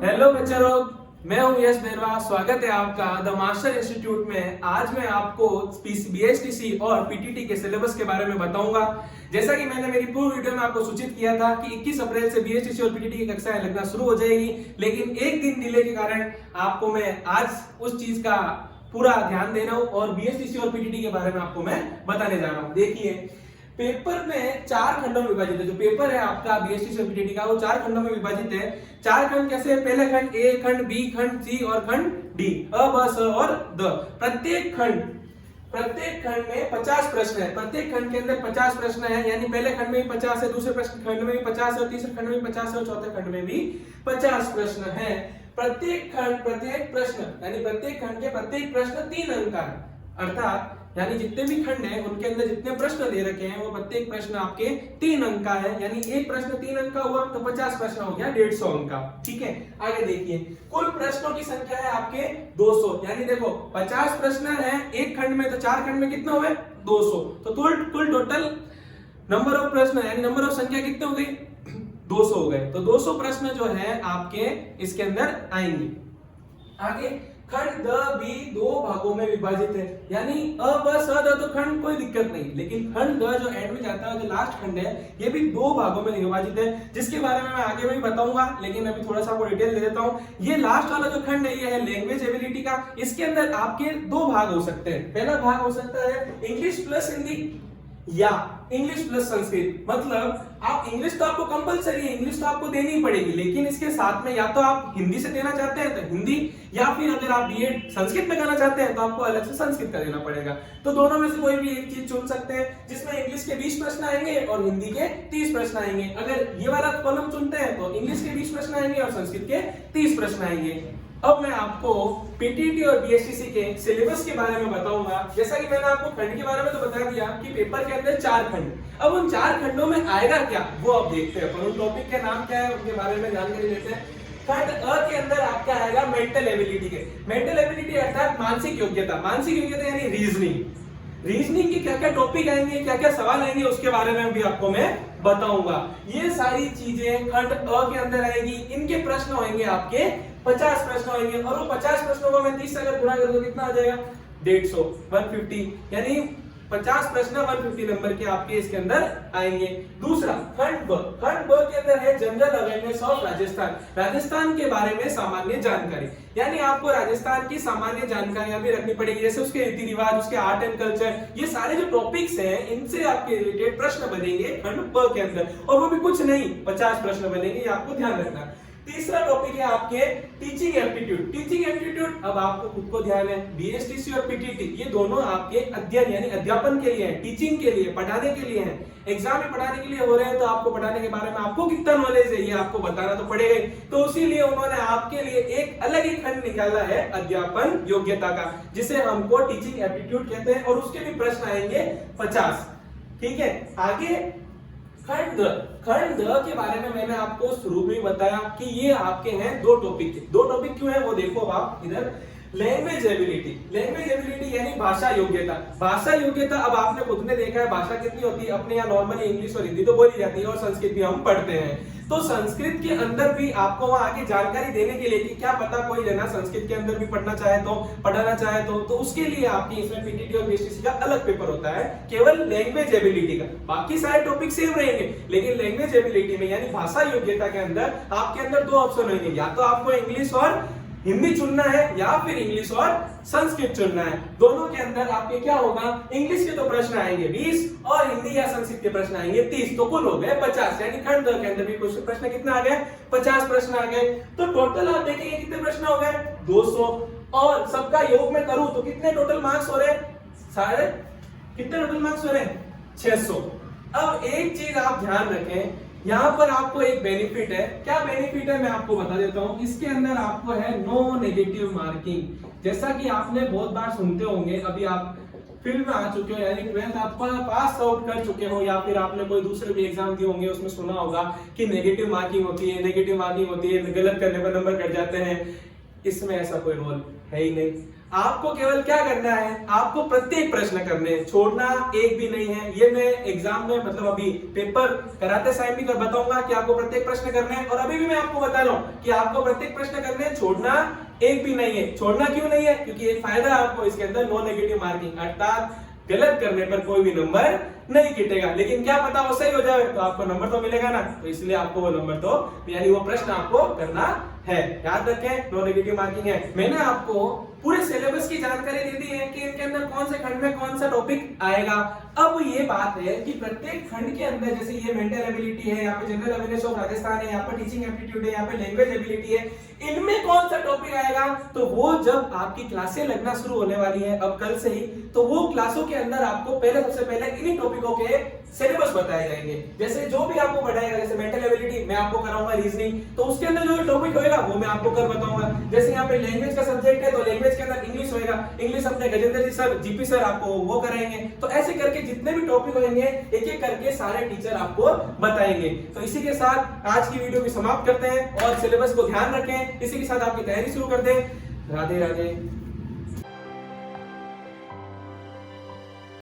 Hello बच्चों लोग, मैं हूं यश बेरवा। स्वागत है आपका द मास्टर इंस्टीट्यूट में। आज मैं आपको बीएसटीसी और पीटीटी के सिलेबस के बारे में बताऊंगा। जैसा कि मैंने मेरी पूर्व वीडियो में आपको सूचित किया था कि 21 अप्रैल से बीएसटीसी और पीटीटी की कक्षाएं लगना शुरू हो जाएगी, लेकिन एक दिन डिले के कारण आपको मैं आज उस चीज का पूरा ध्यान दे रहा हूं और बीएसटीसी और पीटीटी के बारे में आपको मैं बताने जा रहा हूं। देखिए, पेपर में 4 खंडों में विभाजित है। जो पेपर है आपका बीएसटी से पीटीटी का, वो 4 खंडों में विभाजित है। 4 खंड कैसे? पहले खंड ए, खंड बी, खंड सी और खंड डी। अ, ब, स और द। प्रत्येक खंड में 50 प्रश्न है। प्रत्येक खंड के अंदर 50 प्रश्न है, यानी पहले खंड में भी 50 है, दूसरे प्रश्न खंड में भी 50 है, और तीसरे खंड में भी 50 है, और चौथे खंड में भी 50 प्रश्न है। प्रत्येक प्रश्न यानी प्रत्येक खंड के प्रत्येक प्रश्न 3 अंक का है। अर्थात यानी जितने भी खंड हैं उनके अंदर जितने प्रश्न दे रखे हैं वो प्रत्येक प्रश्न आपके 3 अंक का है। यानी एक प्रश्न 3 अंक का हुआ तो 50 प्रश्न हो गया 150 अंक का। ठीक है, आगे देखिए, कुल प्रश्नों की संख्या है आपके 200। यानी देखो 50 प्रश्न है एक खंड में, तो 4 खंड में कितने हुए? 200। तो कुल टोटल नंबर ऑफ प्रश्न यानी नंबर ऑफ संख्या कितने हो गई? 200 हो गए। तो 200 प्रश्न जो है आपके इसके अंदर आएंगे। आगे खंड द भी 2 भागों में विभाजित है। यानी अ, ब, स, द तो खंड कोई दिक्कत नहीं, लेकिन खंड द जो एंड में जाता है, जो लास्ट खंड है, ये भी 2 भागों में विभाजित है, जिसके बारे में मैं आगे में भी बताऊंगा, लेकिन अभी थोड़ा सा आपको डिटेल दे देता हूं। ये लास्ट वाला जो खंड है, ये है लैंग्वेज एबिलिटी का। इसके अंदर आपके 2 भाग हो सकते हैं। पहला भाग हो सकता है इंग्लिश प्लस हिंदी या इंग्लिश प्लस संस्कृत। मतलब आप इंग्लिश तो आपको कंपलसरी है, इंग्लिश तो आपको देनी ही पड़ेगी, लेकिन इसके साथ में या तो आप हिंदी से देना चाहते हैं तो हिंदी, या फिर अगर आप बीएड संस्कृत में करना चाहते हैं तो आपको अलग से संस्कृत का देना पड़ेगा। तो दोनों में से कोई भी एक चीज चुन सकते हैं, जिसमें इंग्लिश के 20 प्रश्न आएंगे और हिंदी के 30 प्रश्न आएंगे। अगर ये वाला कॉलम चुनते हैं तो इंग्लिश के 20 प्रश्न आएंगे और संस्कृत के 30 प्रश्न आएंगे। अब मैं आपको पीटीटी और बीएसटीसी के सिलेबस के बारे में बताऊंगा। जैसा कि मैंने आपको खंड के बारे में तो बता दिया कि पेपर के अंदर 4 खंड। अब उन 4 खंडों में आएगा क्या वो अब देखते हैं। पर उन टॉपिक के नाम क्या है उनके बारे में जानकारी लेते हैं। खंड अ के अंदर आपका आएगा मेंटल एबिलिटी के। मेंटल एबिलिटी अर्थात मानसिक योग्यता। मानसिक योग्यता यानी रीजनिंग के क्या क्या टॉपिक आएंगे, क्या क्या सवाल आएंगे, उसके बारे में भी आपको मैं बताऊंगा। ये सारी चीजें खंड अ के अंदर आएगी। इनके प्रश्न होंगे आपके 50 प्रश्न होंगे, और वो 50 प्रश्नों को मैं 30 से अगर गुणा कर दूं कितना आ जाएगा? 150, 150। यानी 50 प्रश्न 150 नंबर के आपके इसके अंदर आएंगे। दूसरा खंड ब के अंदर है general awareness of Rajasthan. Rajasthan के बारे में सामान्य जानकारी, यानी आपको राजस्थान की सामान्य जानकारियां भी रखनी पड़ेगी, जैसे उसके रीति रिवाज, उसके आर्ट एंड कल्चर, ये सारे जो टॉपिक्स हैं इनसे आपके रिलेटेड प्रश्न बनेंगे खंड ब के अंदर, और वो भी कुछ नहीं 50 प्रश्न बनेंगे, ये आपको ध्यान रखना। तीसरा टॉपिक है आपके टीचिंग एप्टीट्यूड। टीचिंग एप्टीट्यूड अब आपको खुद को ध्यान है, बीएसटीसी और पीटीटी ये दोनों आपके अध्ययन यानी अध्यापन के लिए है, टीचिंग के लिए, पढ़ाने के लिए है। एग्जाम में पढ़ाने के लिए हो रहे हैं तो आपको पढ़ाने के बारे में आपको कितना नॉलेज है ये आपको बताना तो पड़ेगा ही। तो उसीलिए उन्होंने आपके लिए एक अलग ही खंड निकाला है अध्यापन योग्यता का, जिसे हमको टीचिंग एप्टीट्यूड कहते हैं, और उसके भी प्रश्न आएंगे 50। ठीक है, आगे खंड द के बारे में मैंने आपको शुरू में बताया कि ये आपके हैं 2 टॉपिक। 2 टॉपिक क्यों है वो देखो आप इधर। लैंग्वेज एबिलिटी यानी भाषा योग्यता। भाषा योग्यता अब आपने खुद ने देखा है भाषा कितनी होती है। अपने यहाँ नॉर्मली इंग्लिश और हिंदी तो बोली जाती है, और संस्कृत भी हम पढ़ते हैं। तो संस्कृत के अंदर भी आपको वहां आगे जानकारी देने के लिए कि क्या पता कोई जना संस्कृत के अंदर भी पढ़ना चाहे तो, पढ़ाना चाहे तो उसके लिए आपकी इसमें पीटीटी और बीएसटीसी का अलग पेपर होता है केवल लैंग्वेज एबिलिटी का। बाकी सारे टॉपिक सेम रहेंगे, लेकिन लैंग्वेज एबिलिटी में यानी भाषा योग्यता के अंदर आपके अंदर 2 ऑप्शन होंगे, या तो आपको इंग्लिश और हिंदी चुनना है या फिर इंग्लिश और संस्कृत चुनना है। दोनों के अंदर आपके क्या होगा? इंग्लिश के तो प्रश्न आएंगे 20 और हिंदी या संस्कृत के प्रश्न आएंगे 30, तो कुल हो गए 50। यानी खंड द के अंदर भी कुछ प्रश्न कितने आ गए? 50 प्रश्न आ गए। तो टोटल आप देखेंगे कितने प्रश्न हो गए? 200, और सबका योग में करूं तो कितने टोटल मार्क्स हो रहे हैं? सारे कितने टोटल मार्क्स हो रहे हैं? 600। अब एक चीज आप ध्यान रखें, यहाँ पर आपको एक बेनिफिट है। क्या बेनिफिट है मैं आपको बता देता हूँ। इसके अंदर आपको है नो नेगेटिव मार्किंग। जैसा कि आपने बहुत बार सुनते होंगे, अभी आप फील्ड में आ चुके हो यानी 12th आप पास आउट कर चुके हो, या फिर आपने कोई दूसरे भी एग्जाम दिए होंगे, उसमें सुना होगा कि नेगेटिव मार्किंग होती है, गलत करने पर नंबर कट जाते हैं। इसमें ऐसा कोई रोल है ही नहीं। आपको केवल क्या करना है, आपको प्रत्येक प्रश्न करने हैं, छोड़ना एक भी नहीं है। ये मैं एग्जाम में मतलब अभी पेपर कराते समय भी बताऊंगा कि आपको प्रत्येक प्रश्न करने हैं, और अभी भी मैं आपको बता रहा हूं कि आपको प्रत्येक प्रश्न करने हैं, छोड़ना एक भी नहीं है। छोड़ना क्यों नहीं है? क्योंकि एक फायदा है आपको इसके अंदर, नो नेगेटिव मार्किंग, अर्थात गलत करने पर कोई भी नंबर नहीं गिटेगा। लेकिन क्या पता वो सही हो जाए तो आपको नंबर तो मिलेगा ना, तो इसलिए आपको वो नंबर तो यानी वो प्रश्न आपको करना है। याद रखें, नो नेगेटिव मार्किंग है। मैंने आपको पूरे सिलेबस की जानकारी दे दी है कि इनके अंदर कौन से खंड में कौन सा टॉपिक आएगा। अब ये बात है कि प्रत्येक खंड के अंदर, जैसे ये मेंटल एबिलिटी है, यहाँ पे जनरल अवेयरनेस ऑफ राजस्थान है, यहाँ पे टीचिंग एप्टीट्यूड है, यहाँ पे लैंग्वेज एबिलिटी है, इनमें कौन सा टॉपिक आएगा तो वो जब आपकी क्लासें लगना शुरू होने वाली है अब कल से ही, तो वो क्लासों के अंदर आपको सबसे पहले इन्हीं टॉपिकों के सिलेबस बताए जाएंगे। जैसे जो भी आपको पढ़ाएगा, जैसे मेंटल एबिलिटी मैं आपको कराऊंगा रीजनिंग, तो उसके अंदर जो टॉपिक होगा वो मैं आपको कर बताऊंगा। जैसे यहाँ पे लैंग्वेज का सब्जेक्ट है तो लैंग्वेज के अंदर इंग्लिश होगा, इंग्लिश अपने गजेंद्र जी सर, जीपी सर आपको वो कराएंगे। तो ऐसे करके जितने भी टॉपिक होंगे एक एक करके सारे टीचर आपको बताएंगे। तो इसी के साथ आज की वीडियो भी समाप्त करते हैं और सिलेबस को ध्यान रखें, इसी के साथ आपकी तैयारी शुरू कर दें। राधे राधे।